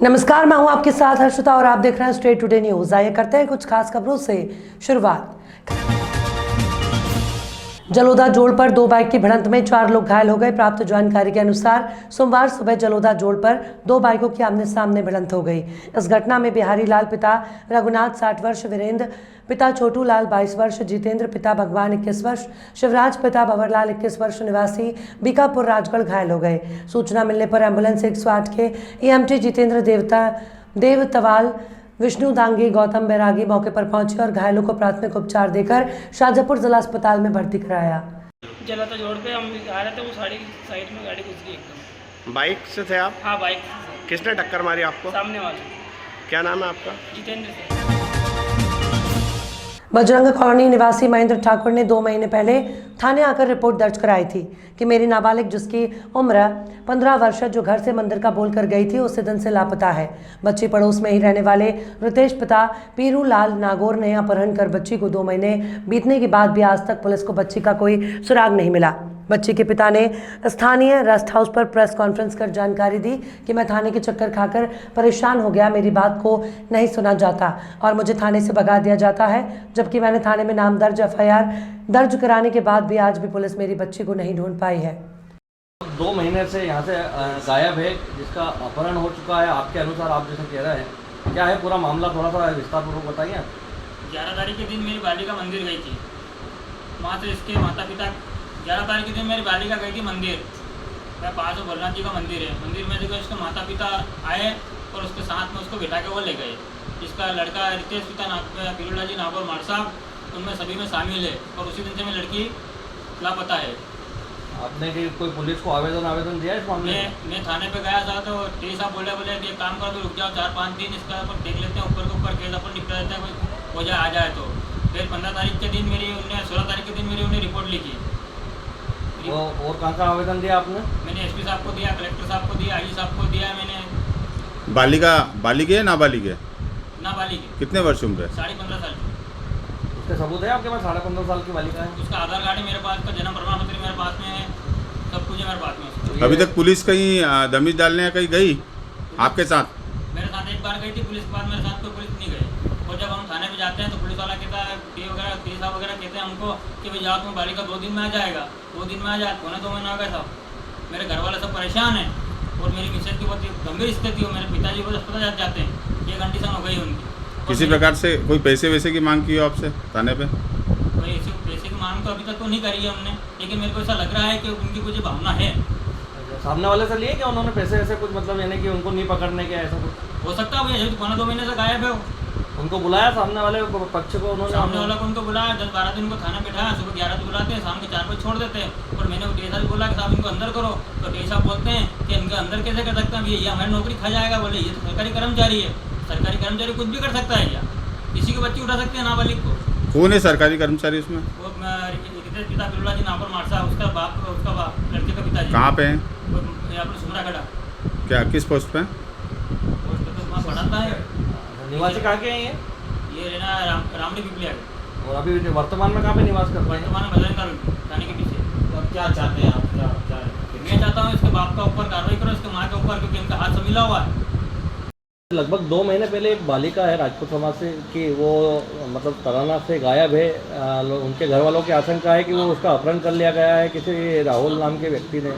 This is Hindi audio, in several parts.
नमस्कार, मैं हूं आपके साथ हर्षिता और आप देख रहे हैं स्ट्रेट टुडे न्यूज। आइए करते हैं कुछ खास खबरों से शुरुआत। जलोदा जोड़ पर दो बाइक की भिड़ंत में 4 लोग घायल हो गए। प्राप्त जानकारी के अनुसार सोमवार सुबह जलोदा जोड़ पर दो बाइकों की आमने सामने भिड़ंत हो गई। इस घटना में बिहारी लाल पिता रघुनाथ 60 वर्ष, वीरेंद्र पिता छोटू लाल 22 वर्ष, जितेंद्र पिता भगवान 21 वर्ष, शिवराज पिता भंवरलाल 21 वर्ष निवासी बीकापुर राजगढ़ घायल हो गए। सूचना मिलने पर एम्बुलेंस 108 के ईएमटी जितेंद्र देवतवाल, विष्णु दांगी, गौतम बैरागी मौके पर पहुंचे और घायलों को प्राथमिक उपचार देकर शाहजहाँपुर जिला अस्पताल में भर्ती कराया। जलाता जोड़ पे हम आ रहे थे, वो साइड में गाड़ी घुस गई एकदम। बाइक से थे आप? हाँ, बाइक। किसने टक्कर मारी आपको? सामने वाले। क्या नाम है आपका? जितेंद्र से। बजरंग कॉलोनी निवासी महेंद्र ठाकुर ने 2 महीने पहले थाने आकर रिपोर्ट दर्ज कराई थी कि मेरी नाबालिग जिसकी उम्र 15 वर्ष है, जो घर से मंदिर का बोलकर गई थी, उसी दिन से लापता है। बच्ची पड़ोस में ही रहने वाले रितेश पिता पीरू लाल नागौर ने अपहरण कर बच्ची को 2 महीने बीतने के बाद भी आज तक पुलिस को बच्ची का कोई सुराग नहीं मिला। बच्ची के पिता ने स्थानीय रेस्ट हाउस पर प्रेस कॉन्फ्रेंस कर जानकारी दी कि मैं थाने के चक्कर खाकर परेशान हो गया, मेरी बात को नहीं सुना जाता और मुझे थाने से भगा दिया जाता है, जबकि मैंने थाने में नाम दर्ज FIR दर्ज कराने के बाद भी आज भी पुलिस मेरी बच्ची को नहीं ढूंढ पाई है। 2 महीने से यहाँ से गायब है, जिसका अपहरण हो चुका है। आपके अनुसार आप जैसे कह रहे हैं, क्या है पूरा मामला, थोड़ा सा विस्तारपूर्वक बताइए। 11 तारीख के दिन मेरी बालिका मंदिर गई थी। वहाँ से इसके माता पिता 11 तारीख के दिन मेरी बालिका गई थी मंदिर। मैं पास में भोलेनाथ जी का मंदिर है, मंदिर में देखो इसके माता पिता आए और उसके साथ में उसको बिठा के वो ले गए। इसका लड़का रितेश पिता पीरूलाल जी नागौर मार साहब, उनमें सभी में शामिल है और उसी दिन से मैं लड़की लापता है। आपने कोई पुलिस को आवेदन दिया इस मामले में? मैं थाने पे गया था तो टी साहब बोले कि काम कर दो, रुक जाओ 4-5 दिन, इसका ऊपर देख लेते हैं, ऊपर के ऊपर केस अपन निपटा देते हैं, कोई हो जाए आ जाए तो। फिर 15 तारीख के दिन मेरी उन्हें 16 तारीख के दिन मेरी उन्हें रिपोर्ट लिखी। और कहाँ का आवेदन दिया आपने? मैंने SP साहब को दिया, कलेक्टर साहब को दिया, IG साहब को दिया। मैंने बालिग है नाबालिग है? नाबालिग। कितने वर्ष उम्र है? 15.5 साल की। उसके सबूत है आपके पास? 15.5 साल की बालिका है। उसका आधार कार्ड है मेरे पास, उसका जन्म प्रमाण पत्र मेरे पास में है, सब कुछ है मेरे पास में। तो अभी तक पुलिस कहीं दमिश डालने कहीं गई आपके साथ? मेरे साथ एक बार गई थी पुलिस, के बाद मेरे साथ कोई पुलिस नहीं गई। और जब हम थाने में जाते हैं तो पुलिस वाला कहता है, टी साहब वगैरह कहते हैं हमको कि भाई जाओ, तुम्हें बालिका 2 दिन में आ जाएगा, 2 दिन में आ जाए। 2 महीने हो गए साहब। मेरे घर वाले सब परेशान हैं और मेरी मिसेज की बहुत गंभीर स्थिति हो। मेरे पिताजी को अस्पताल जाते हैं, ये कंडीशन हो गई उनकी। किसी प्रकार से कोई पैसे वैसे की मांग की हो आपसे थाने पे? कोई पैसे की मांग तो अभी तक तो नहीं करी है हमने, लेकिन मेरे को ऐसा लग रहा है कि उनकी कुछ भावना है। सामने वाले से लिए क्या उन्होंने पैसे ऐसे कुछ, मतलब यानी कि उनको नहीं पकड़ने के, ऐसा कुछ हो सकता है भैया, जब 2 महीने से गायब है। उनको बुलाया सामने वाले पक्ष को? उन्होंने सामने वाला को उनको बुलाया, 10-12 दिन को थाना बैठाया, सुबह 11 बजे बुलाते हैं, शाम के 4 बजे छोड़ देते हैं। और मैंने टी साहब बोला कि साहब इनको अंदर करो, तो टी साहब बोलते हैं कि इनके अंदर कैसे कर सकते हैं, ये हमारी नौकरी खा जाएगा। बोले ये तो सरकारी कर्मचारी है, सरकारी कर्मचारी कुछ भी कर सकता है क्या? किसी की बच्ची उठा सकते हैं नाबालिग को? कौन है सरकारी कर्मचारी उसमें? वो रितेश पिता पीरूलाल जी नागौर मार साहब, उसका बाप लड़के का पिताजी। कहाँ पे है? अपने सुमरा खड़ा। क्या किस पोस्ट पे? पोस्ट पे तो वहाँ पढ़ाता है। निवासी कहाँ के हैं ये रहना रामडी पिपलिया के। और अभी वर्तमान में कहाँ पे निवास कर रहे हैं? वर्तमान में बजरंग थाने के पीछे। तो अब क्या चाहते हैं आप? मैं चाहता हूँ इसके बाप का ऊपर कार्रवाई करो, इसके माँ के ऊपर, क्योंकि इनका हाथ से मिला हुआ है। लगभग 2 महीने पहले एक बालिका है राजपूत समाज से कि वो मतलब तराना से गायब है। उनके घर वालों की आशंका है कि वो उसका अपहरण कर लिया गया है किसी राहुल नाम के व्यक्ति ने,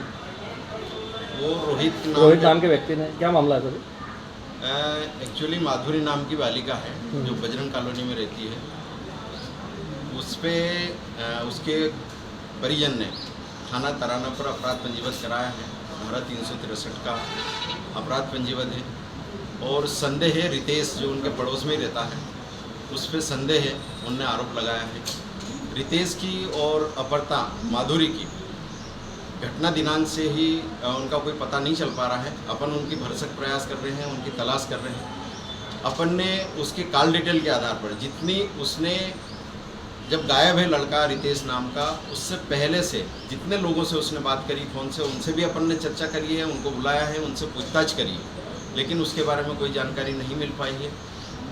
वो रोहित नाम के व्यक्ति ने। क्या मामला है सर? एक्चुअली माधुरी नाम की बालिका है जो बजरंग कॉलोनी में रहती है। उस पर उसके परिजन ने थाना तराना पर अपराध पंजीबद्ध कराया है। धारा 363 का अपराध पंजीबद्ध है और संदेह है रितेश जो उनके पड़ोस में ही रहता है, उस पर संदेह है, उनने आरोप लगाया है। रितेश की और अपहर्ता माधुरी की घटना दिनांक से ही उनका कोई पता नहीं चल पा रहा है। अपन उनकी भरसक प्रयास कर रहे हैं, उनकी तलाश कर रहे हैं। अपन ने उसके कॉल डिटेल के आधार पर जितनी उसने, जब गायब है लड़का रितेश नाम का, उससे पहले से जितने लोगों से उसने बात करी फ़ोन से, उनसे भी अपन ने चर्चा करी है, उनको बुलाया है, उनसे पूछताछ करी है, लेकिन उसके बारे में कोई जानकारी नहीं मिल पाई है।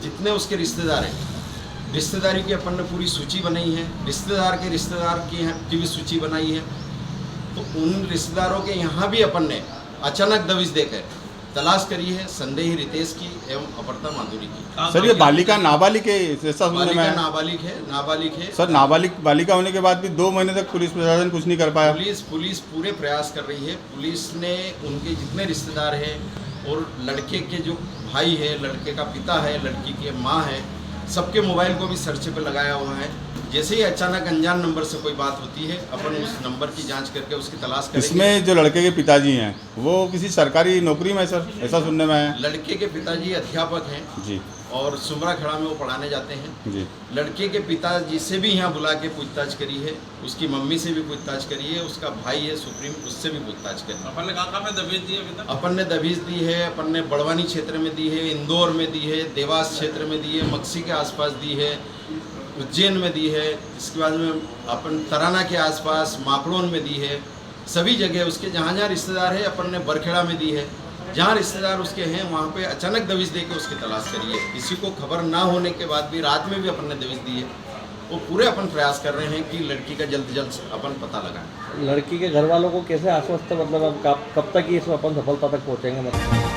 जितने उसके रिश्तेदार हैं, रिश्तेदारी की अपन ने पूरी सूची बनाई है, रिश्तेदार की भी सूची बनाई है। तो उन रिश्तेदारों के यहाँ भी अपन ने अचानक दबिश देकर तलाश करी है संदेही रितेश की एवं अपर्ता माधुरी की। सर ये बालिका नाबालिग है ऐसा सुनने में बालिका आया। नाबालिग है। सर नाबालिग बालिका होने के बाद भी 2 महीने तक पुलिस प्रशासन कुछ नहीं कर पाया। पुलिस पूरे प्रयास कर रही है। पुलिस ने उनके जितने रिश्तेदार हैं और लड़के के जो भाई है, लड़के का पिता है, लड़की की माँ है, सबके मोबाइल को भी सर्च पे लगाया हुआ है। जैसे ही अचानक अनजान नंबर से कोई बात होती है, अपन उस नंबर की जांच करके उसकी तलाश करेंगे। इसमें जो लड़के के पिताजी हैं वो किसी सरकारी नौकरी में है सर, ऐसा सुनने में आया। लड़के के पिताजी अध्यापक हैं जी और सुमरा खड़ा में वो पढ़ाने जाते हैं। जी। लड़के के पिताजी से भी यहाँ बुला के पूछताछ करी है, उसकी मम्मी से भी पूछताछ करी है, उसका भाई है सुप्रीम, उससे भी पूछताछ करी। अपन ने कहाँ पे दबीज दी है अभी तक? अपन ने दबीज दी है, अपन ने बड़वानी क्षेत्र में दी है, इंदौर में दी है, देवास क्षेत्र में दी है, मक्सी के आसपास दी है, उज्जैन में दी है, इसके बाद में अपन तराना के आसपास माकड़ोन में दी है। सभी जगह उसके जहाँ जहाँ रिश्तेदार है अपन ने बरखेड़ा में दी है। जहाँ रिश्तेदार उसके हैं वहाँ पे अचानक दबिश दे के उसकी तलाश करी है। किसी को खबर ना होने के बाद भी रात में भी अपन ने दबिश दी है। वो पूरे अपन प्रयास कर रहे हैं कि लड़की का जल्द से जल्द अपन पता लगाएं। लड़की के घर वालों को कैसे आश्वस्त मतलब अब कब तक ये अपन सफलता तक पहुँचेंगे मतलब?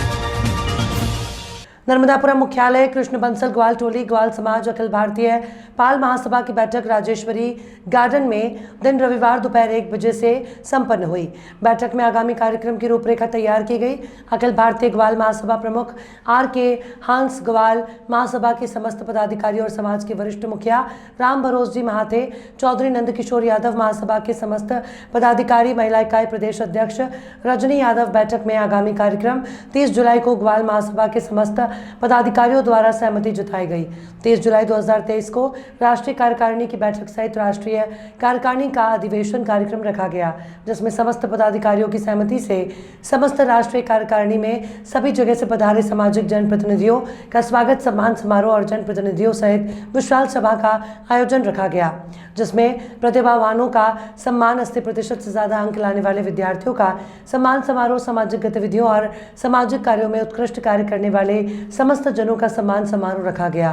नर्मदापुरम मुख्यालय कृष्ण बंसल ग्वाल टोली ग्वाल समाज अखिल भारतीय पाल महासभा की बैठक राजेश्वरी गार्डन में दिन रविवार दोपहर 1 बजे से संपन्न हुई। बैठक में आगामी कार्यक्रम की रूपरेखा तैयार की गई। अखिल भारतीय ग्वाल महासभा प्रमुख R.K. हंस ग्वाल महासभा के समस्त पदाधिकारी और समाज के वरिष्ठ मुखिया राम भरोस जी महाथे, चौधरी नंद किशोर यादव महासभा के समस्त पदाधिकारी, महिला इकाई प्रदेश अध्यक्ष रजनी यादव बैठक में आगामी कार्यक्रम 30 जुलाई को ग्वाल महासभा के समस्त पदाधिकारियों द्वारा सहमति जताई गई। 30 जुलाई 2023 को राष्ट्रीय कार्यकारिणी की बैठक सहित राष्ट्रीय कार्यकारिणी का अधिवेशन कार्यक्रम रखा गया, जिसमें समस्त पदाधिकारियों की सहमति से समस्त राष्ट्रीय कार्यकारिणी में सभी जगह से पधारे सामाजिक जनप्रतिनिधियों का स्वागत सम्मान समारोह और जनप्रतिनिधियों सहित विशाल सभा का आयोजन रखा गया, जिसमें प्रतिभावानों का सम्मान, 80% से ज्यादा अंक लाने वाले विद्यार्थियों का सम्मान समारोह, सामाजिक गतिविधियों और सामाजिक कार्यों में उत्कृष्ट कार्य करने वाले समस्त जनों का सम्मान समारोह रखा गया।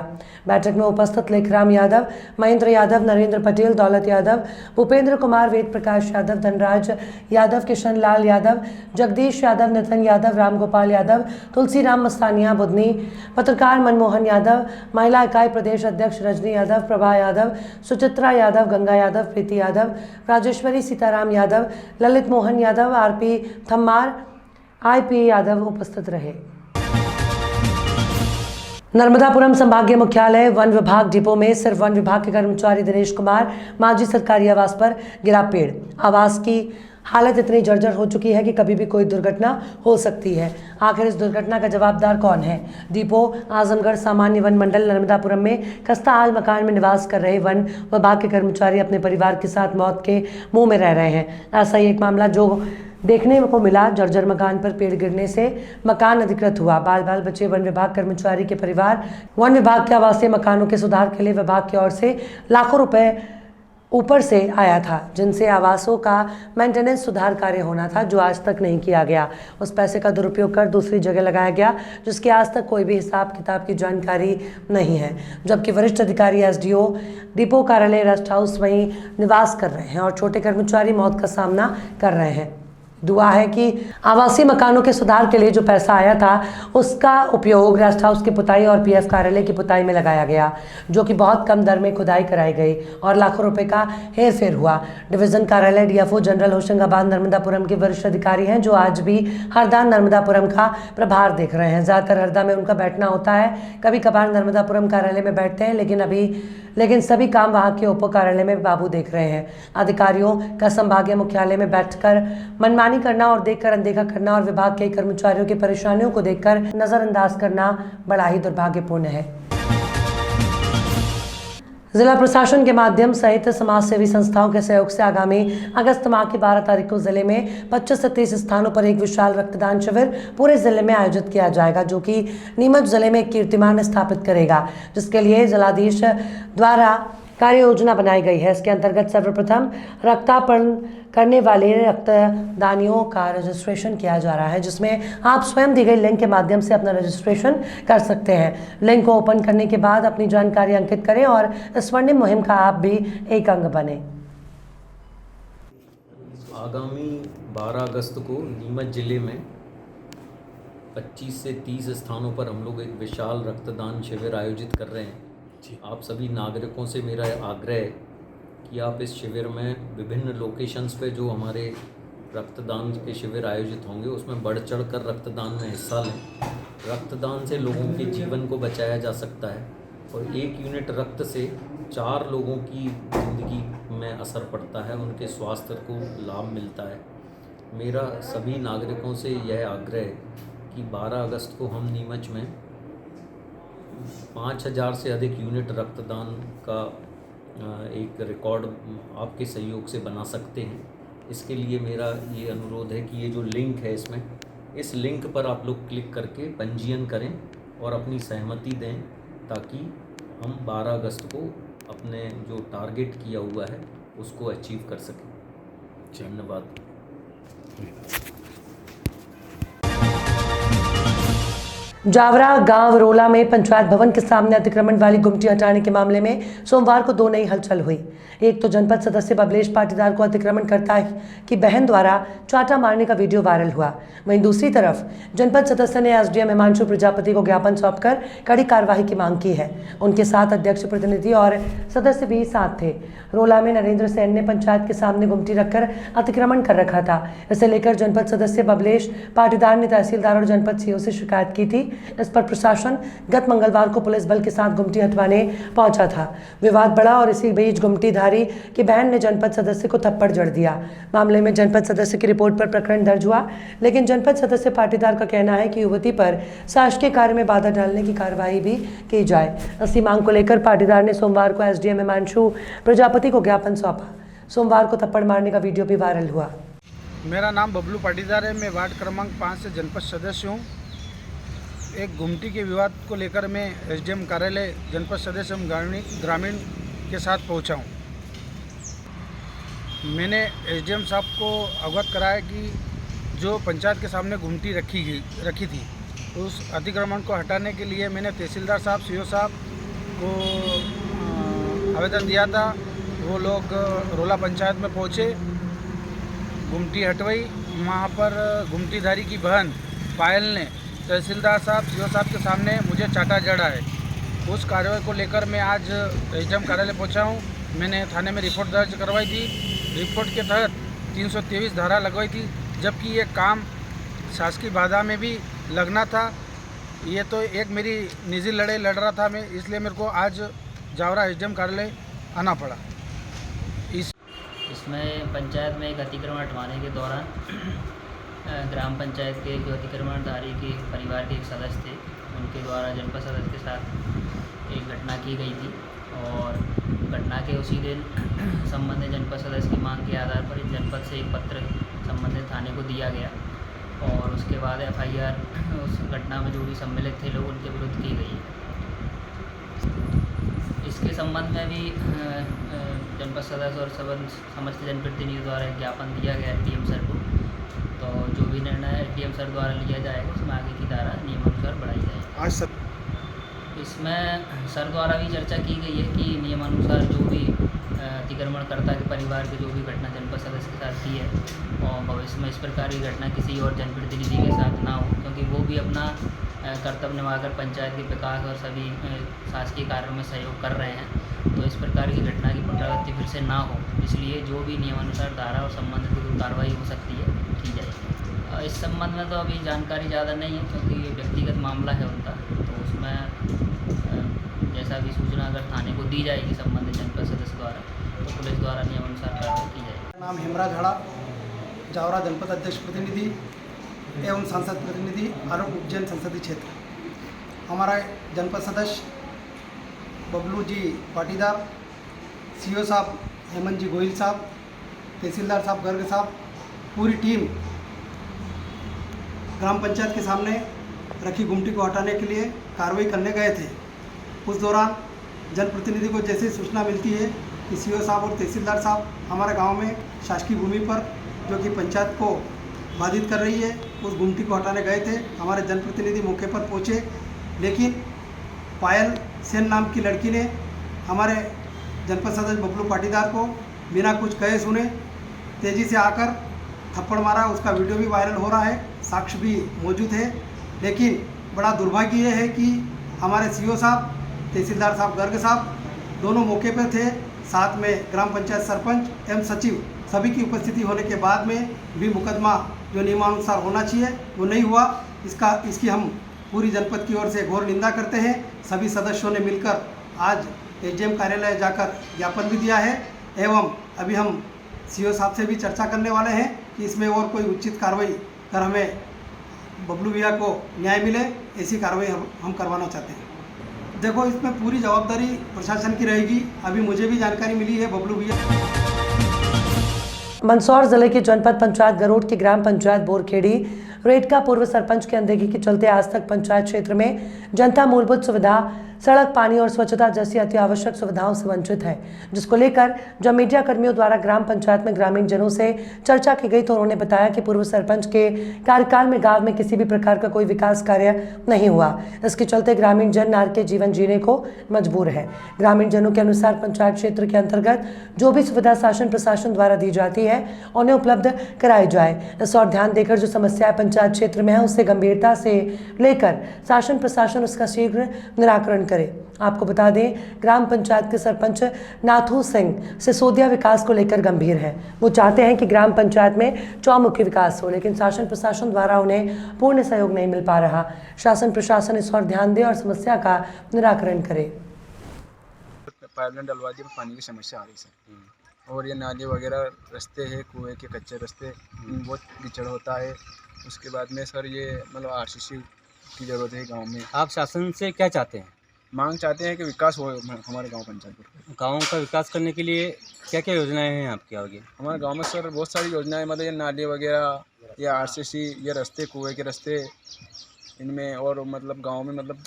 बैठक में उपस्थित लेखराम यादव, महेंद्र यादव, नरेंद्र पटेल, दौलत यादव, भूपेंद्र कुमार, वेद प्रकाश यादव, धनराज यादव, किशन लाल यादव, जगदीश यादव, नितिन यादव, रामगोपाल यादव, तुलसीराम मस्तानिया बुधनी, पत्रकार मनमोहन यादव, महिला इकाई प्रदेश अध्यक्ष रजनी यादव, प्रभा यादव, सुचित्रा यादव, गंगा यादव, प्रीति यादव, राजेश्वरी सीताराम यादव, ललित मोहन यादव, RP थम्मार, IP यादव उपस्थित रहे। नर्मदापुरम संभागीय मुख्यालय वन विभाग डिपो में सिर्फ वन विभाग के कर्मचारी दिनेश कुमार मांझी सरकारी आवास पर गिरा पेड़। आवास की हालत इतनी जर्जर हो चुकी है कि कभी भी कोई दुर्घटना हो सकती है। आखिर इस दुर्घटना का जवाबदार कौन है? डिपो आजमगढ़ सामान्य वन मंडल नर्मदापुरम में खस्ता हाल मकान में निवास कर रहे वन विभाग के कर्मचारी अपने परिवार के साथ मौत के मुंह में रह रहे हैं। ऐसा ही एक मामला जो देखने को मिला। जर्जर मकान पर पेड़ गिरने से मकान अधिकृत हुआ। बाल बाल बचे वन विभाग कर्मचारी के परिवार वन विभाग के आवासीय मकानों के सुधार के लिए विभाग की ओर से लाखों रुपए ऊपर से आया था, जिनसे आवासों का मेंटेनेंस सुधार कार्य होना था, जो आज तक नहीं किया गया। उस पैसे का दुरुपयोग कर दूसरी जगह लगाया गया, जिसकी आज तक कोई भी हिसाब किताब की जानकारी नहीं है। जबकि वरिष्ठ अधिकारी SDO डिपो कार्यालय रेस्ट हाउस वहीं निवास कर रहे हैं और छोटे कर्मचारी मौत का सामना कर रहे हैं। दुआ है कि आवासीय मकानों के सुधार के लिए जो पैसा आया था उसका उपयोग रेस्ट हाउस की पुताई और PF कार्यालय की पुताई में लगाया गया, जो कि बहुत कम दर में खुदाई कराई गई और लाखों रुपए का हेर फेर हुआ। डिवीजन कार्यालय DFO जनरल होशंगाबाद नर्मदापुरम के वरिष्ठ अधिकारी हैं, जो आज भी हरदा नर्मदापुरम का प्रभार देख रहे हैं। ज़्यादातर हरदा में उनका बैठना होता है, कभी कभार नर्मदापुरम कार्यालय में बैठते हैं, लेकिन सभी काम वहाँ के उप कार्यालय में बाबू देख रहे हैं। अधिकारियों का संभागीय मुख्यालय में बैठकर मनमानी करना और देखकर अनदेखा करना और विभाग के कर्मचारियों की परेशानियों को देखकर नजरअंदाज करना बड़ा ही दुर्भाग्यपूर्ण है। जिला प्रशासन के माध्यम सहित समाज सेवी संस्थाओं के सहयोग से आगामी अगस्त माह की 12 तारीख को जिले में 25 से 30 स्थानों पर एक विशाल रक्तदान शिविर पूरे जिले में आयोजित किया जाएगा, जो कि नीमच जिले में एक कीर्तिमान स्थापित करेगा, जिसके लिए जिलाधीश द्वारा कार्य योजना बनाई गई है। इसके अंतर्गत सर्वप्रथम रक्तार्पण करने वाले रक्तदानियों का रजिस्ट्रेशन किया जा रहा है, जिसमें आप स्वयं दी गई लिंक के माध्यम से अपना रजिस्ट्रेशन कर सकते हैं। लिंक को ओपन करने के बाद अपनी जानकारी अंकित करें और इस स्वर्णिम मुहिम का आप भी एक अंग बने। आगामी 12 अगस्त को नीमच जिले में 25 से 30 स्थानों पर हम लोग एक विशाल रक्तदान शिविर आयोजित कर रहे हैं। आप सभी नागरिकों से मेरा आग्रह है कि आप इस शिविर में विभिन्न लोकेशंस पे जो हमारे रक्तदान के शिविर आयोजित होंगे उसमें बढ़ चढ़ कर रक्तदान में हिस्सा लें। रक्तदान से लोगों के जीवन को बचाया जा सकता है और 1 यूनिट रक्त से 4 लोगों की ज़िंदगी में असर पड़ता है, उनके स्वास्थ्य को लाभ मिलता है। मेरा सभी नागरिकों से यह आग्रह है कि 12 अगस्त को हम नीमच में 5000 से अधिक यूनिट रक्तदान का एक रिकॉर्ड आपके सहयोग से बना सकते हैं। इसके लिए मेरा ये अनुरोध है कि ये जो लिंक है इसमें, इस लिंक पर आप लोग क्लिक करके पंजीयन करें और अपनी सहमति दें ताकि हम 12 अगस्त को अपने जो टारगेट किया हुआ है उसको अचीव कर सकें। धन्यवाद। जावरा गांव रोला में पंचायत भवन के सामने अतिक्रमण वाली गुमटी हटाने के मामले में सोमवार को 2 नई हलचल हुई। एक तो जनपद सदस्य बबलेश पाटीदार को अतिक्रमणकर्ता की बहन द्वारा चाटा मारने का वीडियो वायरल हुआ। वहीं दूसरी तरफ जनपद सदस्य ने एसडीएम हिमांशु प्रजापति को ज्ञापन सौंपकर कड़ी कार्रवाई की मांग की है। उनके साथ अध्यक्ष, प्रतिनिधि और सदस्य भी साथ थे। रोला में नरेंद्र सेन ने पंचायत के सामने गुमटी रखकर अतिक्रमण कर रखा था। इसे लेकर जनपद सदस्य बबलेश पाटीदार ने तहसीलदार और जनपद सीओ से शिकायत की थी। इस पर प्रशासन गत मंगलवार को पुलिस बल के साथ गुमटी हटवाने पहुंचा था। विवाद बढ़ा और इसी बीच गुमटीधारी की बहन ने जनपद सदस्य को थप्पड़ जड़ दिया। मामले में जनपद सदस्य की रिपोर्ट पर प्रकरण दर्ज हुआ, लेकिन जनपद सदस्य पाटीदार का कहना है कि युवती पर शासकीय कार्य में बाधा डालने की कार्रवाई भी की जाए। इसी मांग को लेकर पाटीदार ने सोमवार को एसडीएम हिमांशु प्रजापति को ज्ञापन सौंपा। सोमवार को थप्पड़ मारने का वीडियो भी वायरल हुआ। मेरा नाम बबलू पाटीदार है। मैं वार्ड क्रमांक 5 से जनपद सदस्य हूँ। एक गुमटी के विवाद को लेकर मैं एसडीएम कार्यालय जनपद सदस्य ग्रामीण के साथ पहुँचा हूँ। मैंने एसडीएम साहब को अवगत कराया कि जो पंचायत के सामने गुमटी रखी थी उस अतिक्रमण को हटाने के लिए मैंने तहसीलदार साहब, सीओ साहब को आवेदन दिया था। वो लोग रोला पंचायत में पहुँचे, गुमटी हटवाई। वहाँ पर गुमटीधारी की बहन पायल ने तहसीलदार साहब, सीओ साहब के सामने मुझे चाटा जड़ा है। उस कार्रवाई को लेकर मैं आज एसडीएम कार्यालय पहुँचा हूँ। मैंने थाने में रिपोर्ट दर्ज करवाई थी। रिपोर्ट के तहत 323 धारा लगवाई थी, जबकि ये काम शासकीय बाधा में भी लगना था। ये तो एक मेरी निजी लड़ाई लड़ रहा था मैं, इसलिए मेरे को आज जावरा एसडीएम कार्यालय आना पड़ा। इसमें पंचायत में एक अतिक्रमण हटवाने के दौरान ग्राम पंचायत के जो अतिक्रमणधारी के परिवार के एक सदस्य थे, उनके द्वारा जनपद सदस्य के साथ एक घटना की गई थी और घटना के उसी दिन संबंधित जनपद सदस्य की मांग के आधार पर जनपद से एक पत्र संबंधित थाने को दिया गया और उसके बाद एफआईआर उस घटना में जो भी सम्मिलित थे लोग उनके विरुद्ध की गई। इसके संबंध में भी जनपद सदस्य और समस्त जनप्रतिनिधियों द्वारा एक ज्ञापन दिया गया एसडीएम सर को। तो जो भी निर्णय एसडीएम सर द्वारा लिया जाएगा उसमें आगे की धारा नियमानुसार बढ़ाई जाएगी। आज इसमें सर द्वारा भी चर्चा की गई है कि नियमानुसार जो भी अतिक्रमणकर्ता के परिवार की जो भी घटना जनपद सदस्य के साथ की है और भविष्य में इस प्रकार की घटना किसी और जनप्रतिनिधि के साथ ना हो, क्योंकि वो भी अपना कर्तव्य निभाकर पंचायत के विकास और सभी शासकीय कार्यों में सहयोग कर रहे हैं। तो इस प्रकार की घटना की पुनरावृत्ति फिर से ना हो, इसलिए जो भी नियमानुसार धारा और संबंधित कोई कार्रवाई हो सकती है की जाएगी। इस संबंध में तो अभी जानकारी ज़्यादा नहीं है, क्योंकि ये व्यक्तिगत मामला है उनका। तो उसमें जैसा भी सूचना अगर थाने को दी जाएगी संबंधित जनपद सदस्य द्वारा, तो पुलिस द्वारा नियमानुसार कार्रवाई की जाएगी। नाम हेमराज झाड़ा, जावरा जनपद अध्यक्ष प्रतिनिधि एवं सांसद प्रतिनिधि आरोप उज्जैन संसदीय क्षेत्र। हमारा जनपद सदस्य बबलू जी पाटीदार, सीओ साहब हेमंत जी गोयल साहब, तहसीलदार साहब गर्ग साहब, पूरी टीम ग्राम पंचायत के सामने रखी गुमटी को हटाने के लिए कार्रवाई करने गए थे। उस दौरान जनप्रतिनिधि को जैसे सूचना मिलती है कि सीओ साहब और तहसीलदार साहब हमारे गांव में शासकीय भूमि पर जो कि पंचायत को बाधित कर रही है उस गुमटी को हटाने गए थे। हमारे जनप्रतिनिधि मौके पर पहुंचे, लेकिन पायल सेन नाम की लड़की ने हमारे जनपद सदस्य बबलू पाटीदार को बिना कुछ कहे सुने तेज़ी से आकर थप्पड़ मारा। उसका वीडियो भी वायरल हो रहा है, साक्ष्य भी मौजूद है। लेकिन बड़ा दुर्भाग्य ये है कि हमारे सीओ साहब, तहसीलदार साहब गर्ग साहब दोनों मौके पर थे, साथ में ग्राम पंचायत सरपंच एवं सचिव सभी की उपस्थिति होने के बाद में भी मुकदमा जो नियमानुसार होना चाहिए वो नहीं हुआ। इसकी हम पूरी जनपद की ओर से घोर निंदा करते हैं। सभी सदस्यों ने मिलकर आज एसडीएम कार्यालय जाकर ज्ञापन भी दिया है एवं अभी हम सीओ साहब से भी चर्चा करने वाले हैं कि इसमें और कोई उचित कार्रवाई कर हमें बबलू भैया को न्याय मिले, ऐसी कार्रवाई हम करवाना चाहते हैं। देखो, इसमें पूरी जवाबदारी प्रशासन की रहेगी। अभी मुझे भी जानकारी मिली है बबलू भैया। मंदसौर जिले की जनपद पंचायत गरोड की ग्राम पंचायत बोरखेड़ी रेड का पूर्व सरपंच की अनदेखी के चलते आज तक पंचायत क्षेत्र में जनता मूलभूत सुविधा, सड़क, पानी और स्वच्छता जैसी अति आवश्यक सुविधाओं से वंचित है, जिसको लेकर जब मीडिया कर्मियों द्वारा ग्राम पंचायत में ग्रामीण जनों से चर्चा की गई तो उन्होंने बताया कि पूर्व सरपंच के कार्यकाल में गांव में किसी भी प्रकार का कोई विकास कार्य नहीं हुआ। इसके चलते ग्रामीण जन नार के जीवन जीने को मजबूर है। ग्रामीण जनों के अनुसार पंचायत क्षेत्र के अंतर्गत जो भी सुविधा शासन प्रशासन द्वारा दी जाती है उन्हें उपलब्ध कराई जाए। इस और ध्यान देकर जो समस्याएं पंचायत क्षेत्र में है उससे गंभीरता से लेकर शासन प्रशासन उसका शीघ्र निराकरण करे। आपको बता दें, ग्राम पंचायत के सरपंच नाथू सिंह सिसोदिया विकास को लेकर गंभीर है। वो चाहते हैं कि ग्राम पंचायत में चौमुखी विकास हो, लेकिन शासन प्रशासन द्वारा उन्हें पूर्ण सहयोग नहीं मिल पा रहा। शासन प्रशासन इस और ध्यान दे और समस्या का निराकरण करे। पाइपलाइन डलवा दी, पानी की समस्या आ रही है और ये नाले वगैरह रास्ते हैं, कुएं के कच्चे रास्ते, बहुत कीचड़ होता है। उसके बाद में सर ये मतलब आरसीसी की ज़रूरत है गांव में। आप शासन से क्या चाहते हैं? मांग चाहते हैं कि विकास हो हमारे गांव पंचायत। गाँव का विकास करने के लिए क्या क्या योजनाएं हैं आपके आगे? हमारे गांव में सर बहुत सारी योजनाएं, मतलब ये नाले वगैरह, ये आरसीसी, ये रास्ते, कुएँ के रास्ते, इनमें और मतलब गाँव में मतलब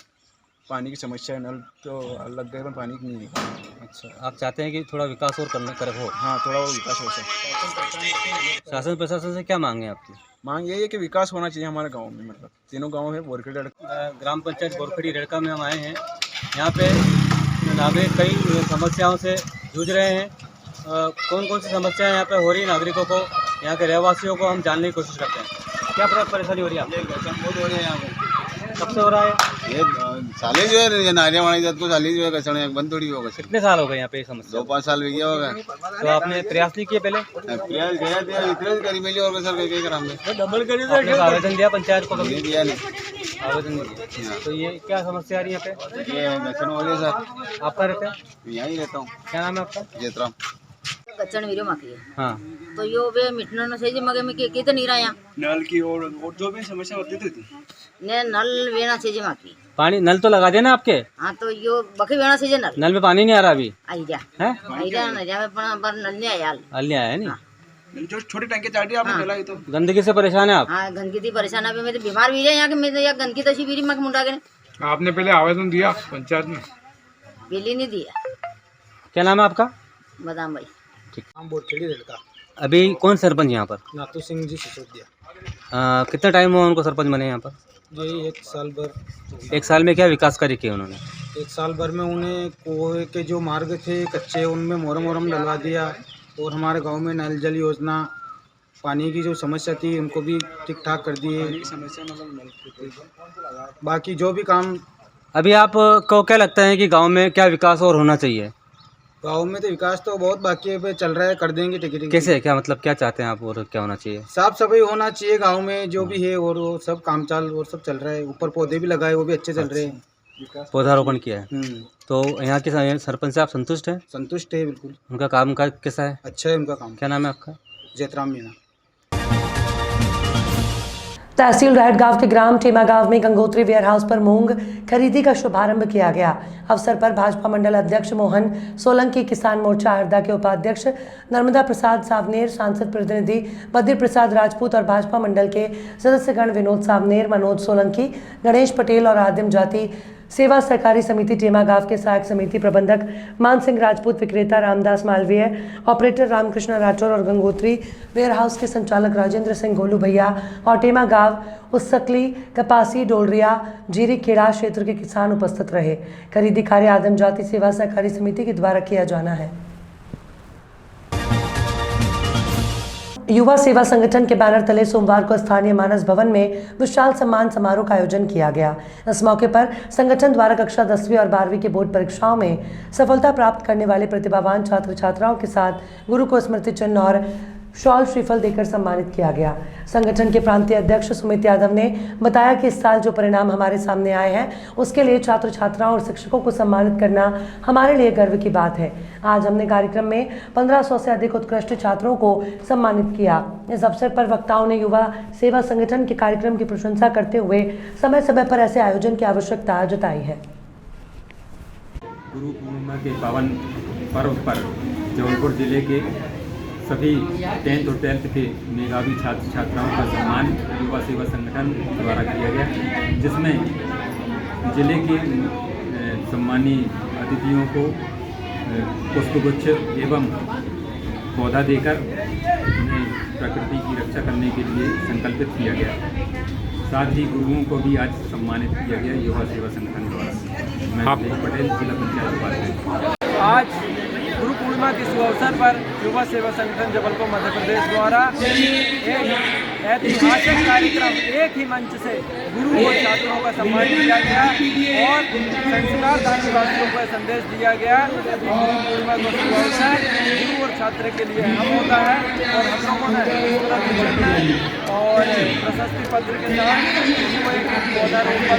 पानी की समस्या है, नल तो लग गए पानी की नहीं निकल। अच्छा, आप चाहते हैं कि थोड़ा विकास और हो? हाँ, थोड़ा वो विकास हो सके। शासन प्रशासन से क्या मांगे आपकी? मांग यही है कि विकास होना चाहिए हमारे गांव में। मतलब तीनों गांव है, बोरखेड़ी ग्राम पंचायत बोरखेड़ी रेड़का में हम आए हैं। यहाँ पे नागरिक कई समस्याओं से जूझ रहे हैं। कौन कौन सी समस्याएं यहाँ पे हो रही है नागरिकों को, यहाँ के रहवासियों को हम जानने की कोशिश करते हैं। क्या परेशानी हो रही है आपको? बहुत हो रही है यहाँ पे। कब से हो रहा है ये साले जो है, ये नारिया वाणी जात को साली जो है कचड़े बंद थोड़ी होगा। कितने साल हो गए यहाँ पे समस्या? 2-5 साल भी गया होगा। तो आपने प्रयास नहीं किए पहले? प्रयास गया था, इतने करी मिली और सर कहीं करा हमने आपने आवेदन दिया पंचायत को? नहीं दिया, नहीं आवेदन नहीं दिया। तो ये क्या समस्या आ रही है यहाँ पे? ये कचड़ हो रही है सर। आप कहाँ रहते हैं? यहीं रहता हूँ। क्या नाम है आपका? जेतराम। कच्चन वीरो माकी है। हाँ, तो यो वे मिटना न सही मगे में के तो नहीं रहा यहाँ नल की और जो भी समस्या होती थी ने नल वेना से माकी। पानी नल तो लगा देना आपके? हाँ, तो यो बखे वेना से नल नल में पानी नहीं आ रहा अभी? आई जा है? आई जा न जा पर नल नहीं आया। हल नहीं आया नहीं? जो छोटी टंकी चाटी आपने मिला तो गंदगी से परेशान है आप? हाँ, गंदगी थी परेशान। अभी मैं तो बीमार भी रहे यहाँ के, मैं तो यहाँ गंदगी तशी बीरी मग मुंडा के। आपने पहले आवेदन दिया पंचायत में? बिल्ली नहीं दिया। क्या नाम है आपका? बदाम भाई। ठीक। हम बोरखेड़ी रेड़का। अभी कौन सरपंच यहाँ पर? नाथू सिंह जी सिसोदिया। कितना टाइम हुआ उनको सरपंच बने यहाँ पर? यही 1 साल भर। 1 साल में क्या विकास कार्य किए उन्होंने? 1 साल भर में उन्हें कुएं के जो मार्ग थे कच्चे, उनमें मोरम डलवा दिया और हमारे गांव में नल जल योजना, पानी की जो समस्या थी उनको भी ठीक ठाक कर दिए। बाकी जो भी काम अभी आपको क्या लगता है कि गांव में क्या विकास और होना चाहिए? गांव में तो विकास तो बहुत बाकी है, पे चल रहा है, कर देंगे टिकट। कैसे, क्या मतलब क्या चाहते हैं आप और क्या होना चाहिए? साफ सफाई होना चाहिए गांव में जो भी है, और वो सब काम चाल और सब चल रहा है। ऊपर पौधे भी लगाए, वो भी अच्छे चल रहे हैं। पौधारोपण किया है। तो यहाँ के सरपंच से आप संतुष्ट हैं? संतुष्ट है बिल्कुल। उनका काम का कैसा है? अच्छा है उनका काम। क्या नाम है आपका? जेतराम मीना। तहसील रहटगांव के ग्राम टेमा गांव में गंगोत्री वेयरहाउस पर मूंग खरीदी का शुभारंभ किया गया। अवसर पर भाजपा मंडल अध्यक्ष मोहन सोलंकी, किसान मोर्चा हरदा के उपाध्यक्ष नर्मदा प्रसाद सावनेर, सांसद प्रतिनिधि बद्री प्रसाद राजपूत और भाजपा मंडल के सदस्यगण विनोद सावनेर, मनोज सोलंकी, गणेश पटेल और आदिम जाति सेवा सहकारी समिति टेमा गांव के सहायक समिति प्रबंधक मान सिंह राजपूत, विक्रेता रामदास मालवीय, ऑपरेटर रामकृष्ण राठौर और गंगोत्री वेयरहाउस के संचालक राजेंद्र सिंह गोलू भैया और टेमा गांव उस्सकली, कपासी, डोलरिया, जीरी खेड़ा क्षेत्र के किसान उपस्थित रहे। खरीदी कार्य आदिम जाति सेवा सहकारी समिति के द्वारा किया जाना है। युवा सेवा संगठन के बैनर तले सोमवार को स्थानीय मानस भवन में विशाल सम्मान समारोह का आयोजन किया गया। इस मौके पर संगठन द्वारा कक्षा 10वीं और 12वीं की बोर्ड परीक्षाओं में सफलता प्राप्त करने वाले प्रतिभावान छात्र छात्राओं के साथ गुरु को स्मृति चिन्ह और शॉल श्रीफल देकर सम्मानित किया गया। संगठन के प्रांतीय अध्यक्ष सुमित यादव ने बताया कि इस साल जो परिणाम हमारे सामने आए हैं उसके लिए छात्र छात्राओं और शिक्षकों को सम्मानित करना हमारे लिए गर्व की बात है। आज हमने कार्यक्रम में 1500 से अधिक उत्कृष्ट छात्रों को सम्मानित किया। इस अवसर पर वक्ताओं ने युवा सेवा संगठन के कार्यक्रम की प्रशंसा करते हुए समय समय पर ऐसे आयोजन की आवश्यकता जताई है। गुरु पूर्णिमा के पावन पर्व पर जबलपुर जिले के सभी 10th और 12th के मेधावी छात्र छात्राओं का सम्मान युवा सेवा संगठन द्वारा किया गया, जिसमें जिले के सम्मानीय अतिथियों को पुष्पगुच्छ एवं पौधा देकर उन्हें प्रकृति की रक्षा करने के लिए संकल्पित किया गया। साथ ही गुरुओं को भी आज सम्मानित किया गया युवा सेवा संगठन द्वारा। मैं विजय पटेल, जिला पंचायत उपाध्यक्ष। आज गुरु पूर्णिमा के शुभ अवसर पर युवा सेवा संगठन जबलपुर मध्य प्रदेश द्वारा एक ऐतिहासिक कार्यक्रम एक ही मंच से गुरु और छात्रों का सम्मान किया गया और संस्कारदायी वासियों को संदेश दिया गया। गुरु पूर्णिमा का शुभ अवसर गुरु और छात्र के लिए अहम होता है और हम लोगों ने और प्रशस्ति पत्र के साथ उनको एक पौधारोपण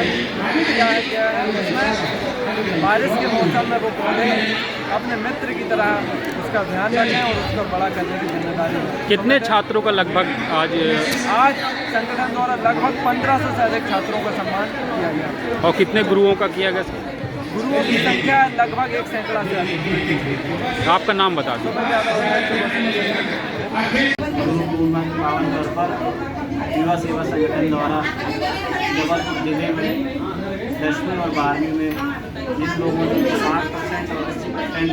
किया गया है, जिसमें बारिश के मौसम में वो पौधे अपने मित्र की तरह उसका ध्यान रखें और उसको बड़ा करने की जिम्मेदारी है। कितने छात्रों का लगभग आज संगठन द्वारा लगभग 1500 से अधिक छात्रों का सम्मान किया गया और कितने गुरुओं का किया गया? गुरुओं की संख्या लगभग 1 सैकड़ा से अधिक। आपका नाम बता दो। गुरु पूर्णिमा के पावन तौर पर युवा सेवा संगठन द्वारा जबलपुर जिले में 10वीं और 12वीं में जिन लोगों ने 60% और 80%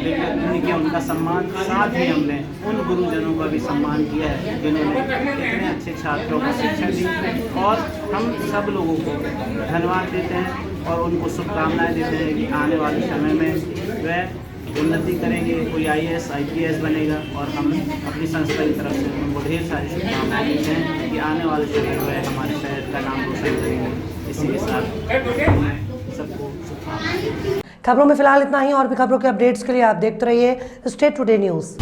लेकर किया उनका सम्मान, साथ ही हमने उन गुरुजनों का भी सम्मान किया है जिन्होंने इतने अच्छे छात्रों को शिक्षा दी और हम सब लोगों को धन्यवाद देते हैं और उनको शुभकामनाएं देते हैं कि आने वाले समय में वह उन्नति करेंगे, कोई IAS IPS बनेगा और हम अपनी संस्था की तरफ से उनको ढेर सारी शुभकामनाएं देते हैं कि आने वाले समय में हमारे शहर का नाम रोशन करेंगे। इसी के साथ सबको शुभकामनाएं। खबरों में फिलहाल इतना ही। और भी खबरों के अपडेट्स के लिए आप देखते रहिए स्टेट टुडे न्यूज़।